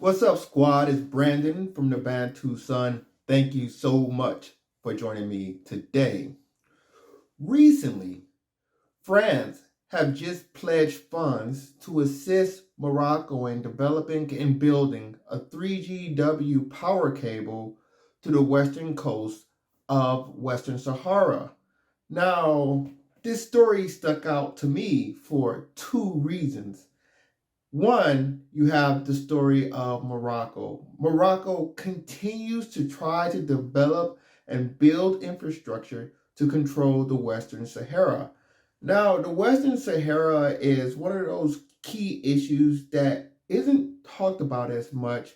What's up, squad? It's Brandon from the Bantu Sun. Thank you so much for joining me today. Recently, France have just pledged funds to assist Morocco in developing and building a 3GW power cable to the western coast of Western Sahara. Now, this story stuck out to me for two reasons. One, you have the story of Morocco. Morocco continues to try to develop and build infrastructure to control the Western Sahara. Now, the Western Sahara is one of those key issues that isn't talked about as much,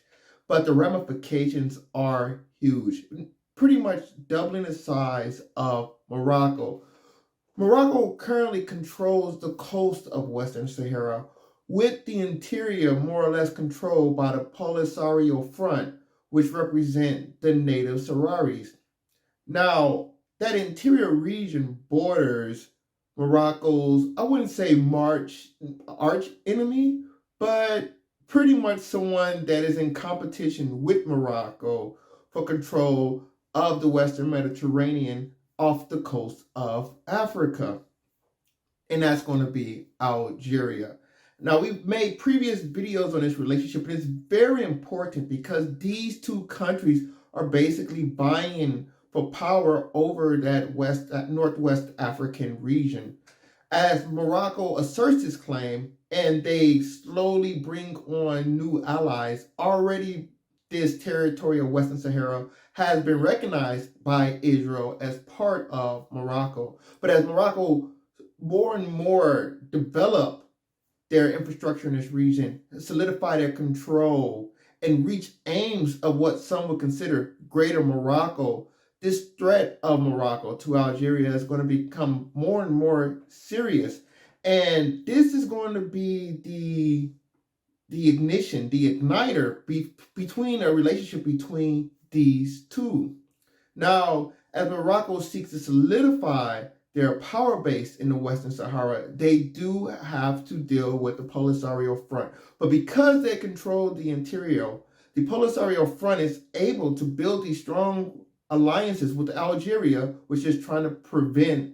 but the ramifications are huge, pretty much doubling the size of Morocco. Morocco currently controls the coast of Western Sahara, with the interior more or less controlled by the Polisario Front, which represent the native Sahrawis. Now, that interior region borders Morocco's, I wouldn't say arch enemy, but pretty much someone that is in competition with Morocco for control of the Western Mediterranean off the coast of Africa. And that's going to be Algeria. Now, we've made previous videos on this relationship, and it's very important because these two countries are basically vying for power over that northwest African region. As Morocco asserts its claim and they slowly bring on new allies, already this territory of Western Sahara has been recognized by Israel as part of Morocco. But as Morocco more and more develop their infrastructure in this region, solidify their control, and reach aims of what some would consider greater Morocco, this threat of Morocco to Algeria is going to become more and more serious. And this is going to be the ignition, the igniter between a relationship between these two. Now, as Morocco seeks to solidify their power base in the Western Sahara, they do have to deal with the Polisario Front. But because they control the interior, the Polisario Front is able to build these strong alliances with Algeria, which is trying to prevent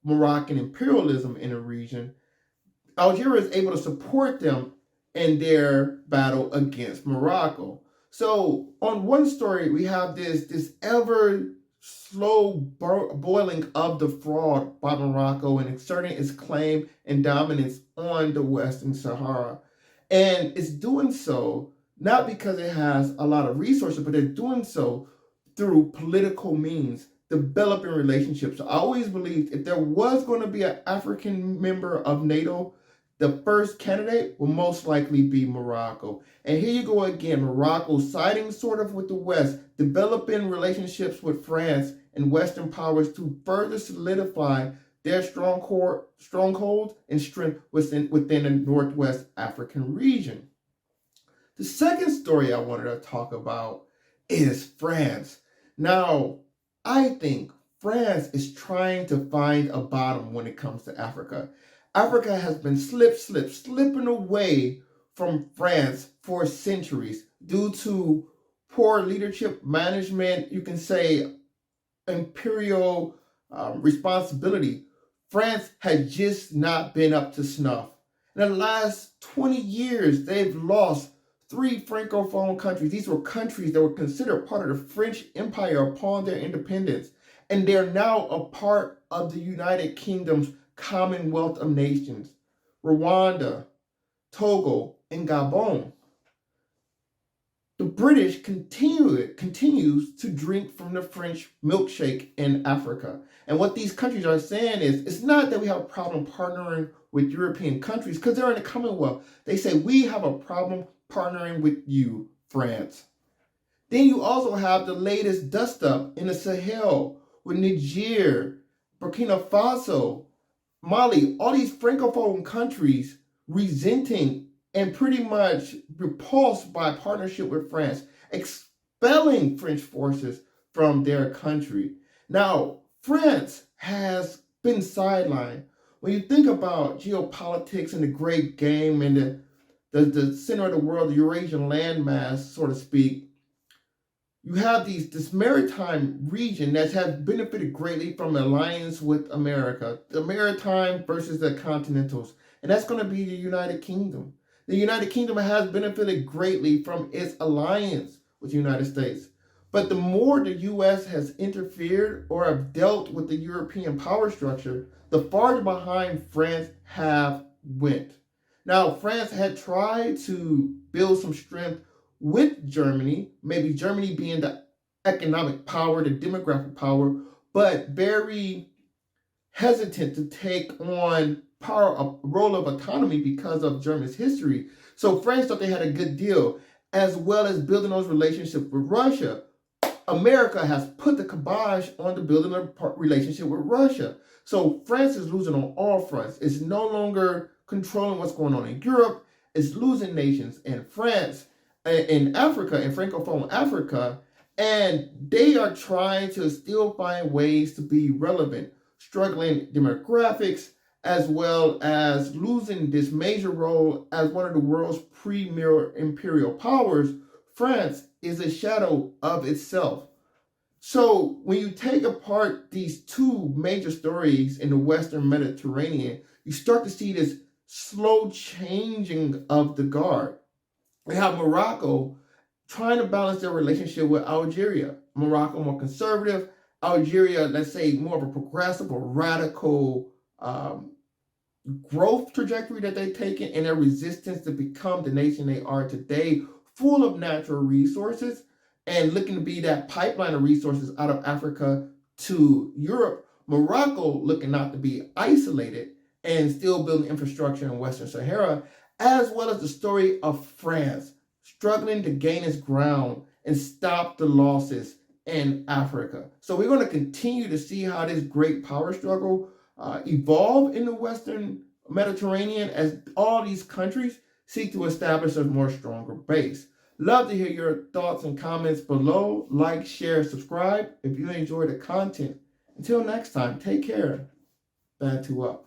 Moroccan imperialism in the region. Algeria is able to support them in their battle against Morocco. So on one story, we have this ever slow boiling of the fraud by Morocco and exerting its claim and dominance on the Western Sahara. And it's doing so not because it has a lot of resources, but they're doing so through political means, developing relationships. I always believed if there was going to be an African member of NATO, the first candidate will most likely be Morocco. And here you go again, Morocco siding sort of with the West, developing relationships with France and Western powers to further solidify their stronghold and strength within the Northwest African region. The second story I wanted to talk about is France. Now, I think France is trying to find a bottom when it comes to Africa. Africa has been slipping away from France for centuries due to poor leadership management, you can say imperial responsibility. France has just not been up to snuff. In the last 20 years, they've lost three Francophone countries. These were countries that were considered part of the French Empire upon their independence, and they're now a part of the United Kingdom's Commonwealth of Nations. Rwanda, Togo, and Gabon. The British continues to drink from the French milkshake in Africa. And what these countries are saying is, it's not that we have a problem partnering with European countries because they're in the Commonwealth. They say we have a problem partnering with you, France. Then you also have the latest dust up in the Sahel with Niger, Burkina Faso, Mali, all these Francophone countries resenting and pretty much repulsed by partnership with France, expelling French forces from their country. Now, France has been sidelined. When you think about geopolitics and the great game and the center of the world, the Eurasian landmass, so to speak, you have this maritime region that has benefited greatly from an alliance with America, the maritime versus the continentals, and that's going to be the United Kingdom. The United Kingdom has benefited greatly from its alliance with the United States. But the more the U.S. has interfered or have dealt with the European power structure, the farther behind France have went. Now, France had tried to build some strength with Germany, maybe Germany being the economic power, the demographic power, but very hesitant to take on a role of autonomy because of Germany's history. So France thought they had a good deal, as well as building those relationships with Russia. America has put the kibosh on the building a relationship with Russia. So France is losing on all fronts. It's no longer controlling what's going on in Europe. It's losing nations in France, in Africa, in Francophone Africa, and they are trying to still find ways to be relevant, struggling demographics, as well as losing this major role as one of the world's premier imperial powers. France is a shadow of itself. So when you take apart these two major stories in the Western Mediterranean, you start to see this slow changing of the guard. We have Morocco trying to balance their relationship with Algeria. Morocco more conservative, Algeria, let's say, more of a progressive or radical growth trajectory that they've taken, and their resistance to become the nation they are today, full of natural resources and looking to be that pipeline of resources out of Africa to Europe. Morocco looking not to be isolated and still building infrastructure in Western Sahara, as well as the story of France struggling to gain its ground and stop the losses in Africa. So we're going to continue to see how this great power struggle evolve in the Western Mediterranean as all these countries seek to establish a more stronger base. Love to hear your thoughts and comments below. Like, share, subscribe if you enjoy the content. Until next time, take care. Bantu up.